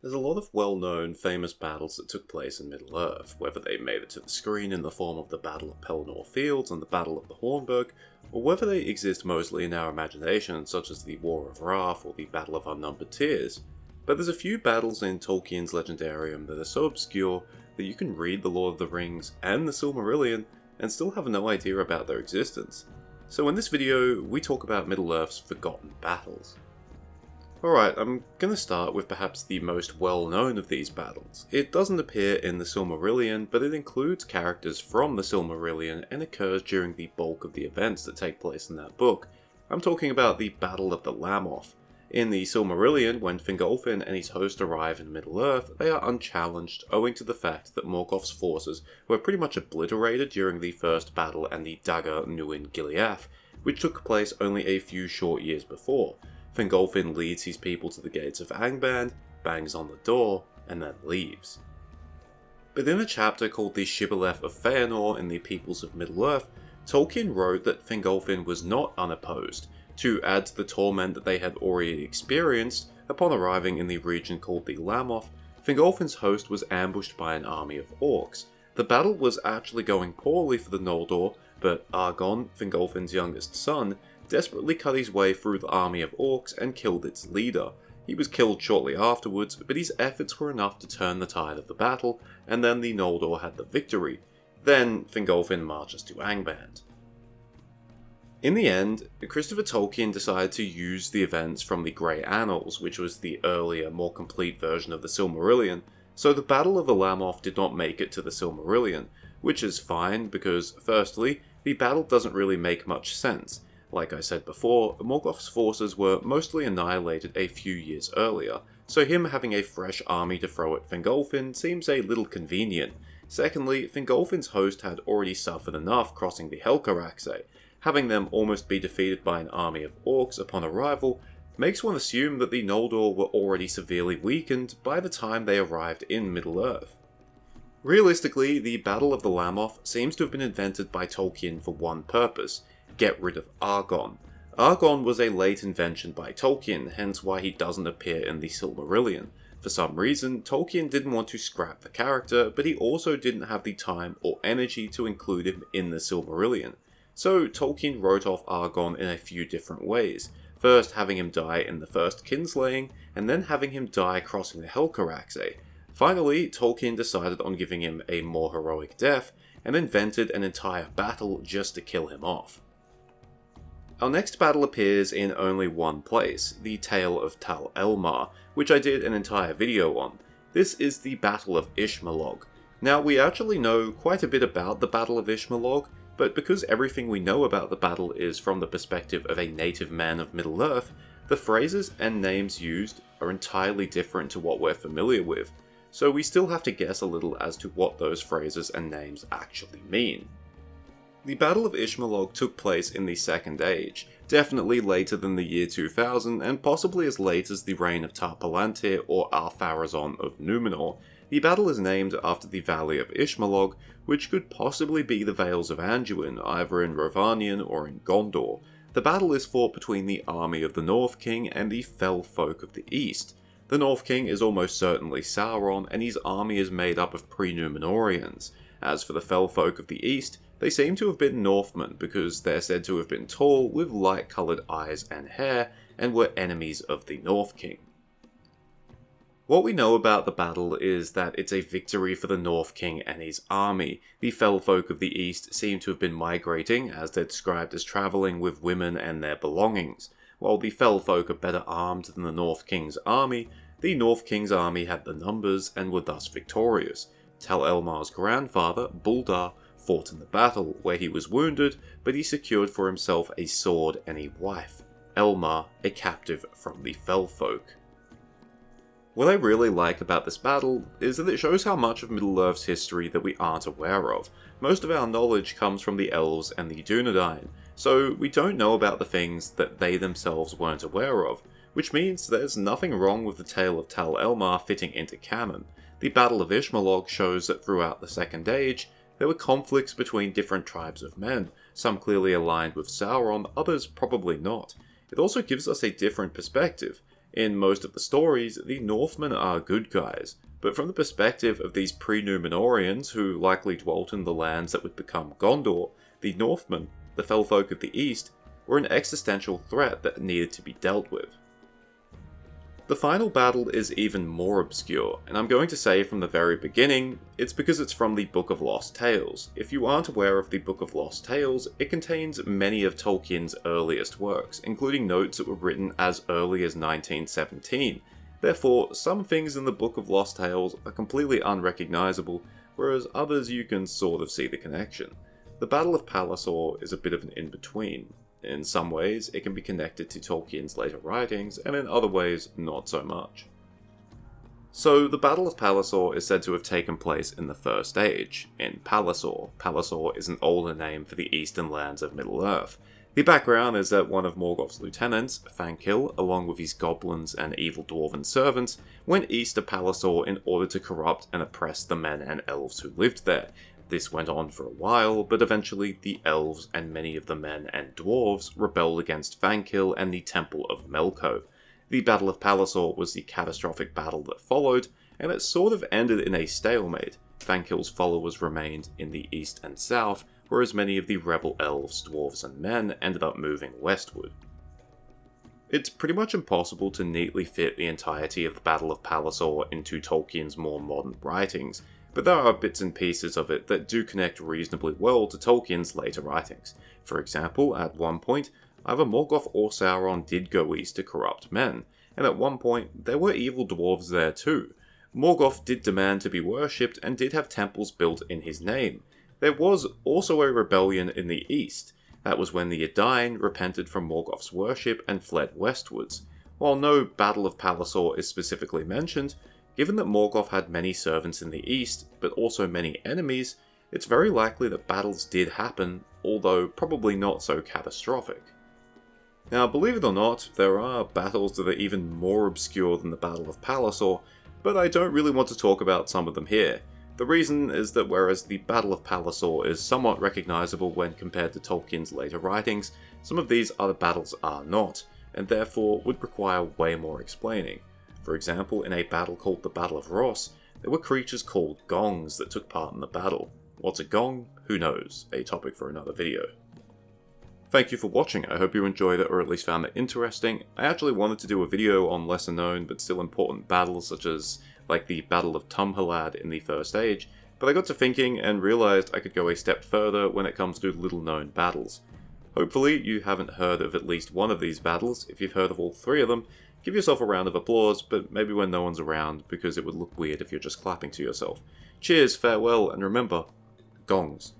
There's a lot of well-known, famous battles that took place in Middle-earth, whether they made it to the screen in the form of the Battle of Pelennor Fields and the Battle of the Hornburg, or whether they exist mostly in our imagination, such as the War of Wrath or the Battle of Unnumbered Tears. But there's a few battles in Tolkien's Legendarium that are so obscure that you can read The Lord of the Rings and the Silmarillion and still have no idea about their existence. So in this video, we talk about Middle-earth's forgotten battles. Alright, I'm going to start with perhaps the most well-known of these battles. It doesn't appear in the Silmarillion, but it includes characters from the Silmarillion and occurs during the bulk of the events that take place in that book. I'm talking about the Battle of the Lamoth. In the Silmarillion, when Fingolfin and his host arrive in Middle-earth, they are unchallenged owing to the fact that Morgoth's forces were pretty much obliterated during the First Battle and the Dagor Nuin Gileath, which took place only a few short years before. Fingolfin leads his people to the gates of Angband, bangs on the door, and then leaves. But in a chapter called the Shibboleth of Feanor in the Peoples of Middle-earth, Tolkien wrote that Fingolfin was not unopposed, to add to the torment that they had already experienced. Upon arriving in the region called the Lamoth, Fingolfin's host was ambushed by an army of orcs. The battle was actually going poorly for the Noldor, but Argon, Fingolfin's youngest son, desperately cut his way through the army of orcs and killed its leader. He was killed shortly afterwards, but his efforts were enough to turn the tide of the battle, and then the Noldor had the victory. Then Fingolfin marches to Angband. In the end, Christopher Tolkien decided to use the events from the Grey Annals, which was the earlier, more complete version of the Silmarillion, so the Battle of the Lamoth did not make it to the Silmarillion, which is fine because, firstly, the battle doesn't really make much sense. Like I said before, Morgoth's forces were mostly annihilated a few years earlier, so him having a fresh army to throw at Fingolfin seems a little convenient. Secondly, Fingolfin's host had already suffered enough crossing the Helcaraxë. Having them almost be defeated by an army of orcs upon arrival makes one assume that the Noldor were already severely weakened by the time they arrived in Middle-earth. Realistically, the Battle of the Lamoth seems to have been invented by Tolkien for one purpose: get rid of Argon. Argon was a late invention by Tolkien, hence why he doesn't appear in the Silmarillion. For some reason, Tolkien didn't want to scrap the character, but he also didn't have the time or energy to include him in the Silmarillion. So Tolkien wrote off Argon in a few different ways, first having him die in the first kinslaying, and then having him die crossing the Helcaraxë. Finally, Tolkien decided on giving him a more heroic death, and invented an entire battle just to kill him off. Our next battle appears in only one place, the Tale of Tal Elmar, which I did an entire video on. This is the Battle of Ishmalog. Now, we actually know quite a bit about the Battle of Ishmalog, but because everything we know about the battle is from the perspective of a native man of Middle-earth, the phrases and names used are entirely different to what we're familiar with, so we still have to guess a little as to what those phrases and names actually mean. The Battle of Ishmalog took place in the Second Age, definitely later than the year 2000 and possibly as late as the reign of Tar Palantir or Ar-Pharazôn of Númenor. The battle is named after the Valley of Ishmalog, which could possibly be the Vales of Anduin, either in Rhovanion or in Gondor. The battle is fought between the army of the North King and the Fell Folk of the East. The North King is almost certainly Sauron, and his army is made up of pre-Númenóreans. As for the Fell Folk of the East, they seem to have been Northmen because they're said to have been tall with light-coloured eyes and hair, and were enemies of the North King. What we know about the battle is that it's a victory for the North King and his army. The Fell Folk of the East seem to have been migrating, as they're described as travelling with women and their belongings. While the Fell Folk are better armed than the North King's army, the North King's army had the numbers and were thus victorious. Tal Elmar's grandfather, Buldar, fought in the battle, where he was wounded, but he secured for himself a sword and a wife, Elmar, a captive from the Fell Folk. What I really like about this battle is that it shows how much of Middle-earth's history that we aren't aware of. Most of our knowledge comes from the elves and the Dunedain, so we don't know about the things that they themselves weren't aware of, which means there's nothing wrong with the tale of Tal Elmar fitting into canon. The Battle of Ishmalog shows that throughout the Second Age, there were conflicts between different tribes of men, some clearly aligned with Sauron, others probably not. It also gives us a different perspective. In most of the stories, the Northmen are good guys, but from the perspective of these pre-Numenorians who likely dwelt in the lands that would become Gondor, the Northmen, the Fellfolk of the East, were an existential threat that needed to be dealt with. The final battle is even more obscure, and I'm going to say from the very beginning, it's because it's from the Book of Lost Tales. If you aren't aware of the Book of Lost Tales, it contains many of Tolkien's earliest works, including notes that were written as early as 1917. Therefore, some things in the Book of Lost Tales are completely unrecognisable, whereas others you can sort of see the connection. The Battle of Palur is a bit of an in-between. In some ways, it can be connected to Tolkien's later writings, and in other ways, not so much. So, the Battle of Palur is said to have taken place in the First Age, in Palur. Palur is an older name for the eastern lands of Middle-earth. The background is that one of Morgoth's lieutenants, Thankil, along with his goblins and evil dwarven servants, went east to Palur in order to corrupt and oppress the men and elves who lived there. This went on for a while, but eventually the elves and many of the men and dwarves rebelled against Thankil and the Temple of Melko. The Battle of Palur was the catastrophic battle that followed, and it sort of ended in a stalemate. Thankil's followers remained in the east and south, whereas many of the rebel elves, dwarves and men ended up moving westward. It's pretty much impossible to neatly fit the entirety of the Battle of Palur into Tolkien's more modern writings, but there are bits and pieces of it that do connect reasonably well to Tolkien's later writings. For example, at one point, either Morgoth or Sauron did go east to corrupt men, and at one point there were evil dwarves there too. Morgoth did demand to be worshipped and did have temples built in his name. There was also a rebellion in the east. That was when the Edain repented from Morgoth's worship and fled westwards. While no Battle of Palur is specifically mentioned, given that Morgoth had many servants in the east, but also many enemies, it's very likely that battles did happen, although probably not so catastrophic. Now, believe it or not, there are battles that are even more obscure than the Battle of Palur, but I don't really want to talk about some of them here. The reason is that whereas the Battle of Palur is somewhat recognisable when compared to Tolkien's later writings, some of these other battles are not, and therefore would require way more explaining. For example, in a battle called the Battle of Ross, there were creatures called gongs that took part in the battle. What's a gong? Who knows? A topic for another video. Thank you for watching, I hope you enjoyed it or at least found it interesting. I actually wanted to do a video on lesser known but still important battles such as like the Battle of Tumhalad in the First Age, but I got to thinking and realised I could go a step further when it comes to little known battles. Hopefully you haven't heard of at least one of these battles. If you've heard of all three of them, give yourself a round of applause, but maybe when no one's around, because it would look weird if you're just clapping to yourself. Cheers, farewell, and remember, gongs.